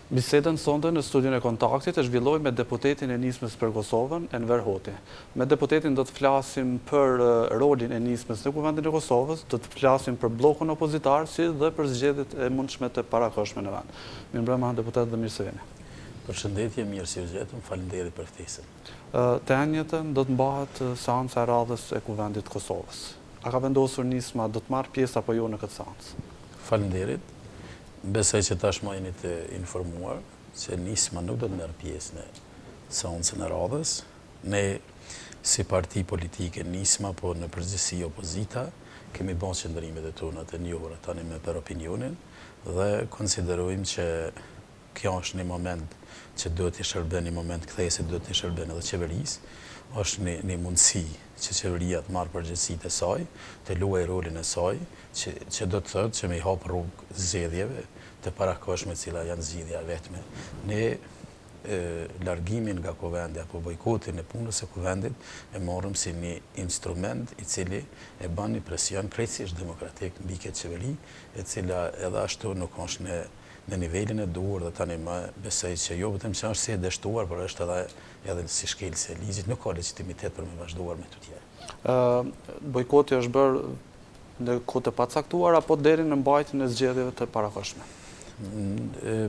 Bisedën sonte në studion e Kontaktit e zhvilloj me deputetin e Nismës për Kosovën, Enver Hoti. Me deputetin do të flasim për rolin e Nismës në Kuvendin e Kosovës, do të flasim për blokun opozitar, si dhe për zgjedhjet e mundshme të parakohshme në vend. Mirëmbrëma deputet dhe mirë se vini. Përshëndetje, mirë se u gjetëm, faleminderit për ftesën. Të enjëtën do të mbahet seanca e radhës e Kuvendit të Kosovës. A ka vendosur Nisma do të marrë pjesë apo jo në këtë seancë? Faleminderit. Besoj që tashmë jeni të informuar që Nisma nuk do të merr pjesë në seancën e radhës. Ne si parti politike Nisma, po në përgjithësi opozita, kemi bërë qëndrimet e tona të njohura tani me për opinionin dhe konsiderojmë që kjo është një moment që duhet të shërben, një moment kthesi duhet të shërben edhe qeverisë, është një mundësi që qeveria të marrë përgjegjësitë e saj, të luajë rolin e saj, që do të thotë që me i hap rrugë zgjedhjeve të parakohshme, të cilat janë zgjedhja vetme. Ne largimin nga kuvendi apo bojkotin e punës së kuvendit e marrëm si një instrument i cili e bën një presion krejtësisht demokratik mbi këtë qeveri, e cila edhe ashtu nuk është në nivelin e duhur dhe tani më besoj që jo vetëm që është si e dështuar, por është edhe si shkelësi e ligjit, nuk ka legitimitet për me vazhduar me të tjerë. Bojkoti është bërë në kohë të pacaktuar apo deri në mbajtjen e zgjedhjeve të parakohshme?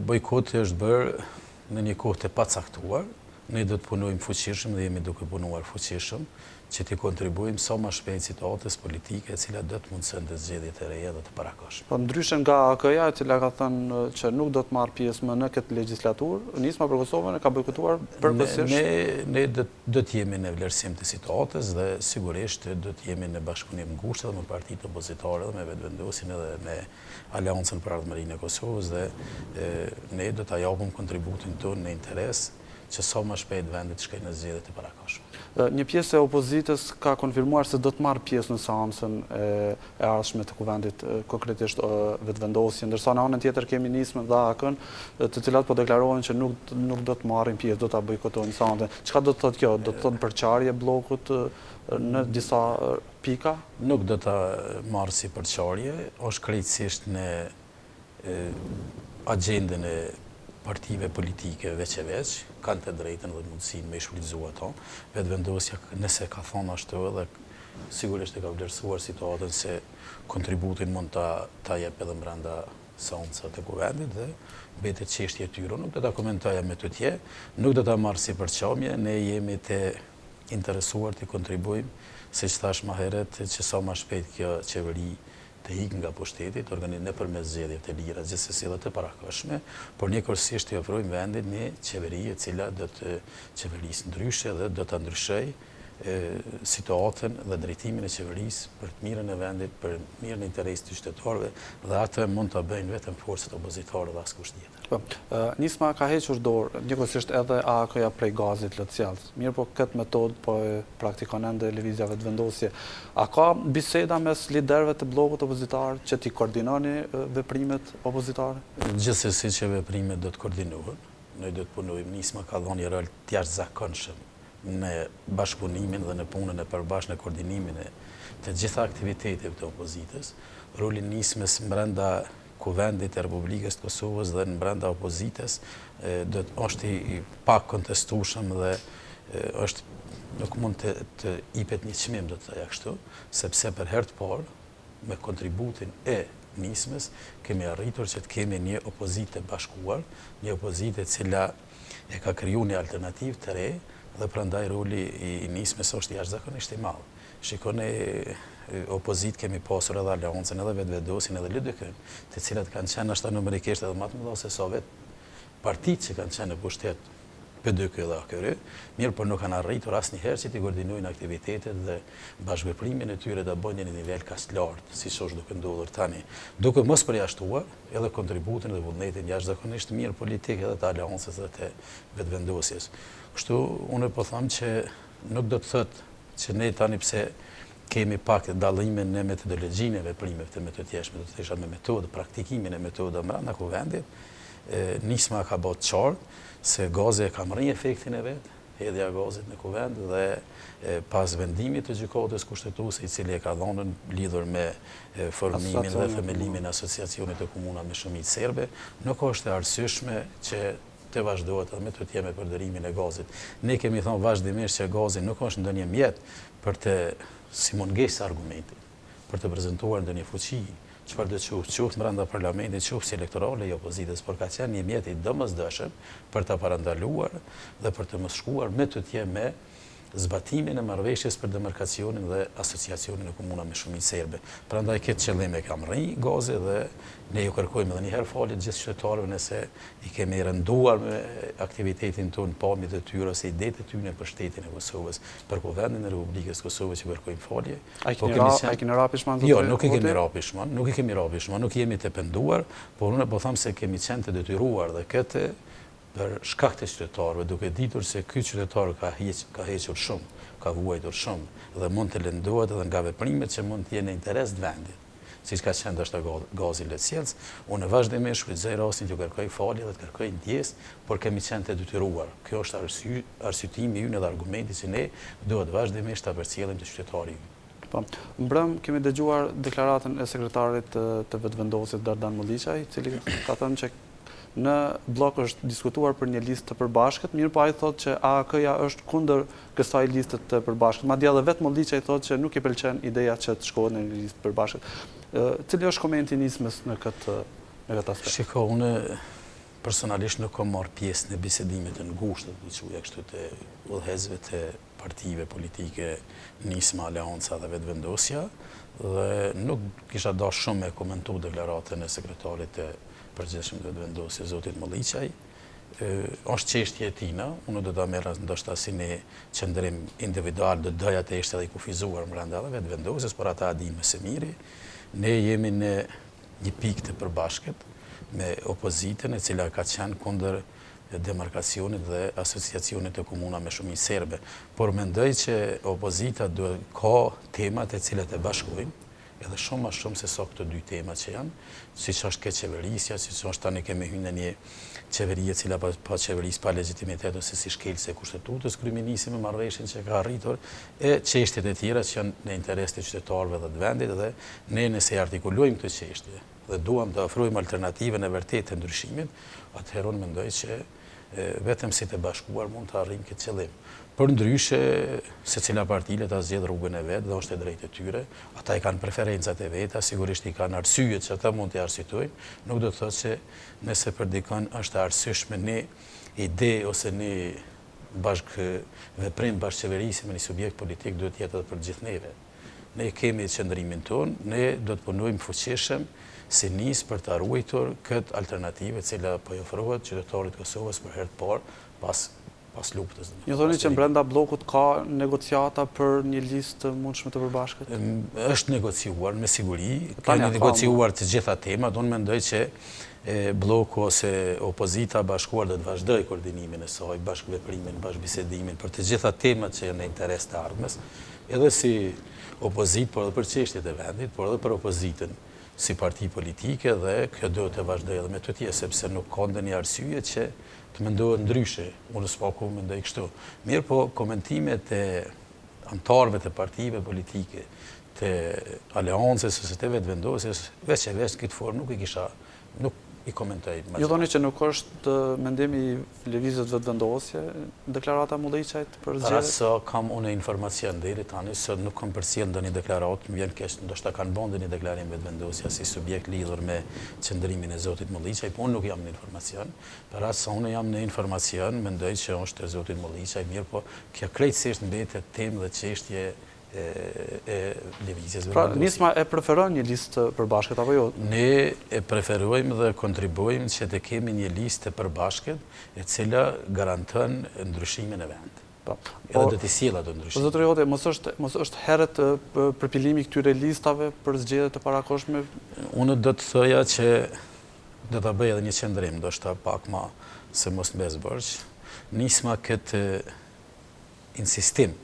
Bojkoti është bërë në një kohë të pacaktuar. Ne do të punojmë fuqishëm dhe jemi duke punuar fuqishëm që të kontribuojmë sa më shpejt situatës politike e cila do të mundësën të zgjedhjet e reja dhe të parakohshme. Po ndryshe nga AKJ-ja, e cila ka thënë që nuk do të marrë pjesë më në këtë legjislaturë, Nisma për Kosovën e ka bojkotuar përgjithsisht. Ne do të jemi në vlerësim të situatës dhe sigurisht do të jemi në bashkëpunim ngushtë edhe me partitë opozitare dhe me vetëvendosin edhe me Aleancën për Ardhmërinë e Kosovës dhe ne do ta japim kontributin tonë në interes që sa më shpejt vendit shkojë në zgjedhjet e parakohshme. Një pjesë e opozitës ka konfirmuar se do të marrë pjesë në seancën e ardhshme të kuvendit, konkretisht vetëvendosjen, ndërsa në anën tjetër kemi Nismën dhe AK-n, të cilat po deklarojnë që nuk do të marrin pjesë, do ta bojkotojnë seancën. Çka do të thotë kjo? Do të thotë përçarje bllokut në disa pika? Nuk do ta marrë si përçarje, është krejtësisht në agjendën e partive politike veç e veç, kanë të drejtën dhe mundësinë me i shfrytëzu ato. Vetëvendosja nëse ka thonë ashtu edhe sigurisht e ka vlerësuar situatën se kontributin mund ta jep edhe brenda seancave të kuvendit dhe mbetet çështje e tyre. Nuk do ta komentoja me të tjerë, nuk do ta marr si përçarje, ne jemi të interesuar të kontribuojmë, siç thash më herët, që sa më shpejt kjo qeveri të ikë nga pushteti, të nëpërmes zgjedhjeve të lira, gjithsesi edhe të parakohshme, por njëkohësisht të ofrojmë vendit një qeveri e cila do të qeverisë ndryshe dhe do ta ndryshojë situatën dhe drejtimin e qeverisë për të mirën e vendit, për mirën e interesit të qytetarëve dhe atë mund ta bëjnë vetëm forcat opozitare dhe askush tjetër. Nisma ka hequr dorë njëkohësisht edhe AK-ja prej gazit lëtësjellës. Mirë, po këtë metodë po e praktikon ende lëvizja vetëvendosje. A ka biseda mes liderëve të bllokut opozitar që t'i koordinoni veprimet opozitare? Gjithsesi që veprimet do të koordinohen. Ne do të punojmë. Nisma ka dhënë një rol të jashtëzakonshëm në bashkëpunimin dhe në punën e përbashkët në koordinimin e të gjitha aktiviteteve të opozitës. Roli Nismës brenda kuvendit e Republikës të Kosovës dhe në brenda opozitës është i pak kontestueshëm dhe nuk mund të jepet një çmim, do të thoya kështu, sepse për herë të parë me kontributin e Nismës kemi arritur që të kemi një opozitë të bashkuar, një opozitë e cila e ka krijuar një alternativë të re dhe prandaj roli i Nismës është jashtëzakonisht i madh. Shikoni, opozitë kemi pasur edhe Aleancën, edhe vetëvendosin, edhe LDK-n, të cilat kanë qenë ashtu numerikisht edhe më të mëdha se sa vetë partitë që kanë qenë në pushtet PDK dhe AKR, mirë por nuk kanë arritur asnjëherë që të koordinojnë aktivitetet dhe bashkëveprimin e tyre ta bëjnë në nivel kaq të lartë, siç është duke ndodhur tani, duke mos përjashtuar edhe kontributin dhe vullnetin jashtëzakonisht mirë politik edhe të Aleancës dhe të vetëvendosjes. Kështu unë po them që nuk do të thotë që ne tani pse kemi pak dallime në metodologjinë e veprimeve të metodëshme, do të thësha me metodë, praktikimin e metodave brenda kuvendit. Nisma ka bërë qartë se gazi e ka marrë efektin e vet, hedhja e gazit në kuvend dhe pas vendimit të gjykatës kushtetuese i cili e ka dhënën lidhur me formimin dhe themelimin e asociacionit të komuna me shumicë serbe, nuk është e arsyeshme që të vazhdohet edhe me të tjeme përdorimin e gazit. Ne kemi thonë vazhdimisht që gazi nuk është ndonjë mjet për të si mungesë argumenti, për të prezantuar ndonjë fuqi, çfarë do të qoftë brenda parlamentit, qoftë si elektorale e opozitës, por ka qenë një mjet i domosdoshëm për ta parandaluar dhe për të mos shkuar me të tjeme zbatimin e marrëveshjes për demarkacionin dhe asociacionin e komuna me shumicë serbe. Prandaj këtë qëllim e kam rri gazi dhe ne ju kërkojmë edhe një herë falje të gjithë qytetarëve nëse i kemi rënduar me aktivitetin tonë pamjet e tyre ose idetë e tyre për shtetin e Kosovës, për kuvendin e Republikës Kosovës që kërkojmë falje. A keni rapishman? Jo, nuk i kemi rapishman, nuk jemi të penduar, por unë po them se kemi qenë të detyruar dhe këtë për shkak të qytetarëve, duke ditur se ky qytetar ka hequr shumë, ka vuajtur shumë dhe mund të lëndohet edhe nga veprimet që mund të jenë në interes të vendit, siç ka qenë ndoshta gazi Letësjelc. Unë vazhdimisht shfrytëzoj rastin që kërkoj falje dhe të kërkoj ndjesë, por kemi qenë të detyruar. Kjo është arsyetimi ynë dhe argumenti që ne duhet vazhdimisht ta përcjellim të qytetarit. Po, mbrëm kemi dëgjuar deklaratën e sekretarit të vetëvendosjes Dardan Molliçaj, i cili ka thënë që në blok është diskutuar për një listë të përbashkët, mirë po ai thotë që AAK-ja është kundër kësaj liste të përbashkët. Madje edhe vetë Molliçaj thotë që nuk i pëlqen ideja që të shkohet në një listë të përbashkët. Cili është komenti i nismës në këtë aspekt? Shiko, unë personalisht nuk kam marrë pjesë në bisedimet të ngushta, diçka kështu të udhëheqësve të partive politike, nisma, aleanca dhe vetëvendosja, dhe nuk kisha dashur shumë me komentu deklaratën e sekretarit të përgjithshëm të vetëvendosjes zotit Molliçaj. Është çështje e tina, unë do ta merr ndoshta si një qëndrim individual, do doja të ishte edhe i kufizuar brenda vetëvendosjes, por ata e dinë më së miri. Ne jemi në një pikë të përbashkët me opozitën e cila ka qenë kundër demarkacionit dhe asociacionit të komuna me shumicë serbe, por mendoj që opozita ka temat e cilat e bashkojnë, edhe shumë ma shumë se sa këto dy temat që janë, siç është këtë qeverisja, siç është tani kemi hyrë në një qeveri e cila pa qeverisë pa legitimitet ose si shkelse e kushtetutës, kryeministri me marrëveshjen që ka arritur, e çështjet e tjera që janë në interes të qytetarëve dhe të vendit, dhe ne nëse artikulojmë këtë çështje dhe duam të ofrojmë alternativën e vërtetë të ndryshimit, atëherë unë mendoj që vetëm si të bashkuar mund të arrijmë këtë qëllim. Për ndryshe, secila parti le ta zgjedhë rrugën e vet dhe është e drejtë e tyre. Ata i kanë preferencat e veta, sigurisht i kanë arsyet që ata mund të arsyetojnë. Nuk do të thotë se nëse për dikën është arsyeshme një ide ose një veprim bashkëqeverisi me një subjekt politik, duhet të jetë edhe për gjithë neve. Ne kemi qëndrimin tonë, ne do të punojmë fuqishëm si nis për të ruajtur këtë alternativë e cila po i ofrohet qytetarit Kosovës për herë të parë pas luftës. Ju thoni që brenda blokut ka negociata për një listë të mundshme të përbashkët? Është negociuar me siguri, ka negociuar të gjitha temat. Unë mendoj që bloku ose opozita bashkuar do të vazhdojë koordinimin e saj, bashkëveprimin, bashkëbisedimin për të gjitha temat që janë në interes të ardhmes, edhe si opozitë, por edhe për çështjet e vendit, por edhe për opozitën si parti politike, dhe kjo duhet të vazhdojë edhe me të tjerë, sepse nuk ka ndonjë arsye që të mendohet ndryshe. Unë s'po mendoj kështu. Mirë po, komentimet e anëtarëve të partive politike, të aleancës ose të vetëvendosjes, veç e veç këtë formë nuk i komentoj. Ju thoni që nuk është mendim i lëvizjes vetëvendosje deklarata Molliçajt për zgjedhje? Para sa kam unë informacion deri tani se nuk kam përcjell ndonjë deklaratë, më vjen keq, ndoshta kanë bën ndonjë deklarim vetëvendosja si subjekt lidhur me qëndrimin e zotit Molliçaj, po unë nuk jam në informacion. Para sa unë jam në informacion, mendoj që është e zotit Molliçaj, mirë, po kjo krejtësisht mbetet temë dhe çështje e lëvizjes vetëvendosje. Pra, nisma e preferon një listë përbashkët apo jo? Ne e preferojmë dhe kontribuojmë që të kemi një listë përbashkët e cila garanton ndryshimin e vendit. Edhe do të sjellë ato ndryshime. Zotëri Hoti, mos është herët përpilimi këtyre listave për zgjedhje të parakohshme? Unë do të thoja që do ta bëj edhe një qendrim, ndoshta pak më se mos mbes borxh. Nisma këtë insistim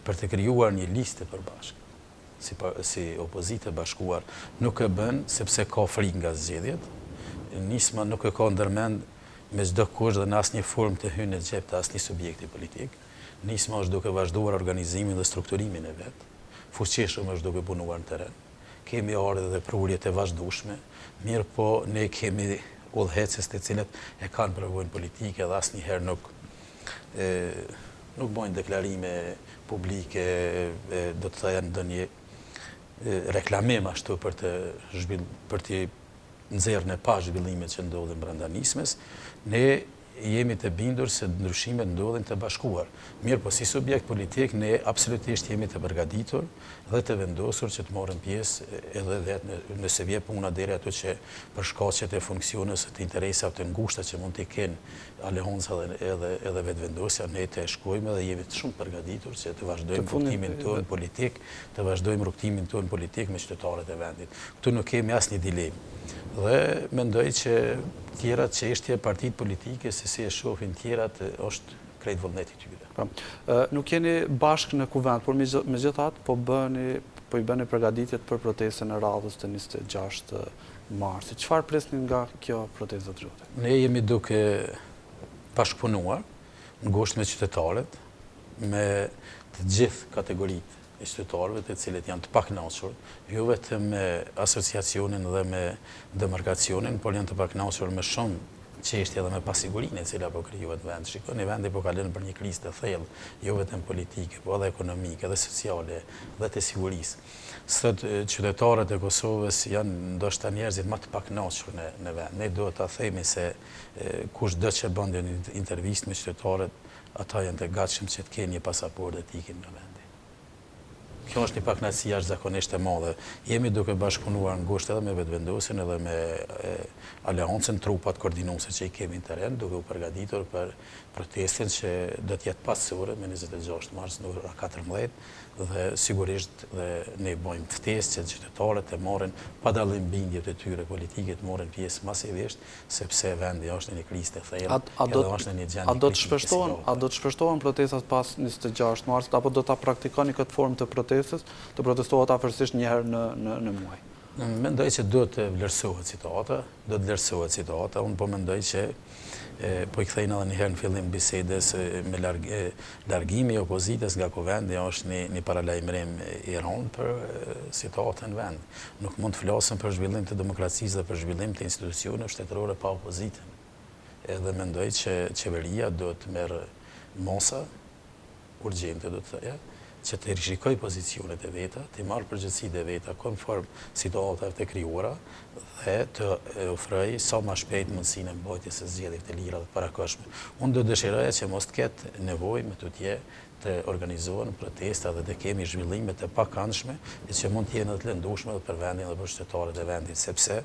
për të krijuar një listë përbashkët si opozitë bashkuar, nuk e bën sepse ka frikë nga zgjedhjet. Nisma nuk e ka ndërmend me çdo kusht dhe në asnjë formë të hyjë në xhep të asnjë subjekti politik. Nisma është duke vazhduar organizimin dhe strukturimin e vetë, fuqishëm është duke punuar në teren. Kemi ardhe dhe prurjet e vazhdushme, mirë po ne kemi udhëheqës të cilët e kanë përvojnë politike dhe asnjëherë nuk bojnë deklarime publike, do të thënë ndonjë reklamim ashtu për të nxjerrën e pa zhvillimet që ndodhin brenda nismës. Ne jemi të bindur se ndryshimet ndodhin të bashkuar. Mirë po si subjekt politik ne absolutisht jemi të përgatitur dhe të vendosur që të marrim pjesë edhe vetë nëse vjen puna deri ato që për shkaqjet e funksionës të interesave të ngushta që mund të kenë aleanca edhe vetëvendosja, ne të shkojmë dhe jemi shumë të përgatitur që të vazhdojmë rrugtimin tonë politik, të vazhdojmë rrugtimin tonë politik me qytetarët e vendit. Këtu nuk kemi asnjë dilemë. Dhe mendoj që tjerat çështje partitë politike se si e shohin tjerat është krejt vullneti tyre. Nuk jeni bashkë në kuvend, por megjithatë po i bëni përgatitjet për protestën e radhës të 26 marsit. Çfarë presni nga kjo protestë patriote? Ne jemi duke bashkëpunuar ngushtë me qytetarët, me të gjithë kategoritë e qytetarëve të cilët janë të pakënaqur, jo vetëm me asociacionin dhe me demarkacionin, por janë të pakënaqur me shumë çështje edhe me pasigurinë e cila po krijohet në vend. Shikoni, vendi po kalon për një krizë të thellë, jo vetëm politike, por edhe ekonomike, edhe sociale, dhe të sigurisë. Sot qytetarët e Kosovës janë ndoshta njerëzit më të pakënaqur në vend. Ne duhet ta themi se kushdo që bën një intervistë me qytetarët, ata janë të gatshëm që të kenë një pasaportë dhe të ikin në vend. Kjo është një pakënaqësi jashtëzakonisht e madhe. Jemi duke bashkëpunuar ngushtë edhe me vetëvendosjen edhe me aleancën, trupat koordinuese që i kemi në teren, duke u përgatitur për protestën që do të jetë pasore me 26 mars në ora 14 dhe sigurisht dhe ne bëjmë ftesë që qytetarët të marrin pa dallim bindjet e tyre politike të marrin pjesë masivisht sepse vendi është në një krizë të thellë edhe është në një gjendje. A do të shpeshtohen protestat pas 26 marsit apo do ta praktikoni këtë formë të protestës, të protestohet afërsisht një herë në muaj? Mendoj që do të vlerësohet situata, unë po mendoj që po i kthejnë edhe një herë në fillim bisedës me largimi i opozitës nga kuvendi është një paralajmërim i rënd për situatën në vend. Nuk mund të flasëm për zhvillim të demokracisë dhe për zhvillim të institucioneve shtetërore pa opozitën. Edhe mendoj që qeveria do të merr mosa urgjente, do të thoya, që të rishikoj pozicionet e veta, të marrë përgjegjësitë e veta konform situatave të krijuara dhe të ofroj sa më shpejt mundësinë e mbajtjes së zgjedhjeve të lira dhe të parakohshme. Unë do dëshiroja që mos të ketë nevojë me tutje të organizohen protesta dhe të kemi zhvillime të pakëndshme që mund të jenë të lëndueshme edhe për vendin dhe për qytetarët e vendit, sepse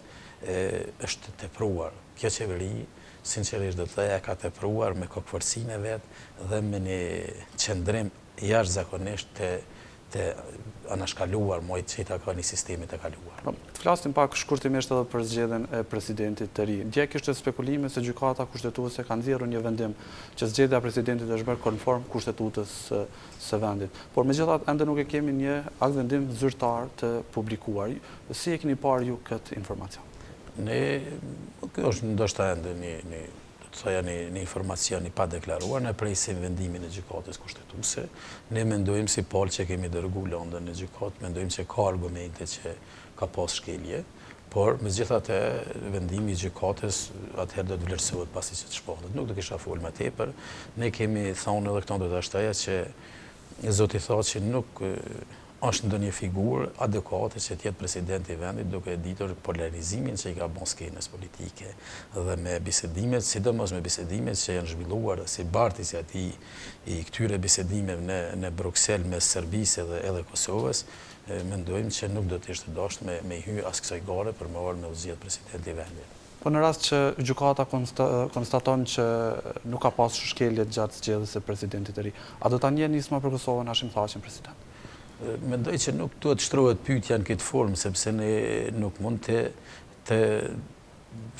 është tepruar. Kjo qeveri sinqerisht do të thoya ka tepruar me kokëforcinë e vet dhe me një qëndrim jashtëzakonisht të anashkaluar mojt që i ka një sistemi të kaluar. Të flasim pak shkurtimisht edhe për zgjedhjen e presidentit të ri. Dje kishte spekulime se gjykata kushtetuese ka nxjerrur një vendim që zgjedhja e presidentit është bërë konform kushtetutës së vendit. Por megjithatë ende nuk e kemi një akt vendim zyrtar të publikuar. Si e keni parë ju këtë informacion? Kjo është ndoshta ende një informacion i pa deklaruar, ne presim vendimin e gjykatës kushtetuese. Ne mendojmë si palë që kemi dërguar Londën në gjykatë, mendojmë që ka argumente që ka pas shkelje, por megjithatë vendimi i gjykatës atëherë do të vlerësohet pasi që të shpahet. Nuk do kisha folur më tepër. Ne kemi thonë edhe këto do ta shtoja që zoti thotë që nuk është ndonjë figurë adekuate që të jetë presidenti i vendit duke ditur polarizimin që i ka bën skenës politike dhe me bisedimet, sidomos me bisedimet që janë zhvilluar si bartisi ati i këtyre bisedimeve në Bruxelles mes Serbisë edhe Kosovës, mendojmë që nuk do të ishte dashur me hy as kësaj gare për më me u zgjedh presidenti i vendit. Po në rast që gjykata konstaton që nuk ka pasur shkelje gjatë zgjedhjes së presidentit të ri, a do ta njeh nisma për Kosovën Hashim Thaçin president? Mendoj që nuk duhet shtrohet pyetja në këtë formë, sepse ne nuk mund të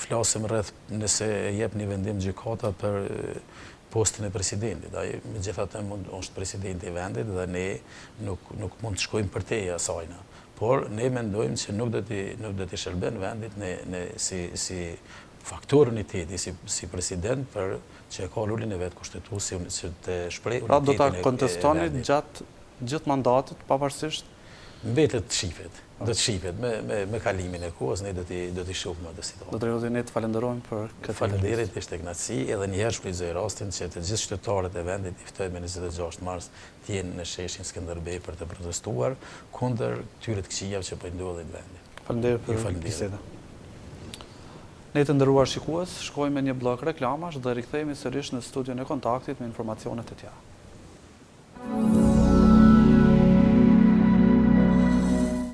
flasim rreth nëse jep një vendim gjykata për postin e presidentit. Ai megjithatë është presidenti i vendit dhe ne nuk mund të shkojmë përtej asajna. Por ne mendojmë që nuk do të shërben vendit si faktor uniteti si president për që e ka rolin e vetë kushtetuesi që të shprej Pra do ta unitetin kontestoni vendit. gjatë gjithë mandatit, pavarësisht? Mbetet të shifet. Do të shifet me kalimin e kohës, ne do t'i shohim atë situatë. Do të rrjedhë ne të falenderojmë për këtë. Faleminderit, ishte kënaqësi, edhe një herë shfrytëzoj rastin që të gjithë qytetarët e vendit i ftoj me 26 mars të jenë në sheshin Skënderbej për të protestuar kundër këtyre të këqijave që po ndodhin në vendin. Faleminderit për bisedën. Ne të nderuar shikues, shkojmë me një blok reklamash dhe rikthehemi sërish në studion e Kontaktit me informacione të tjera.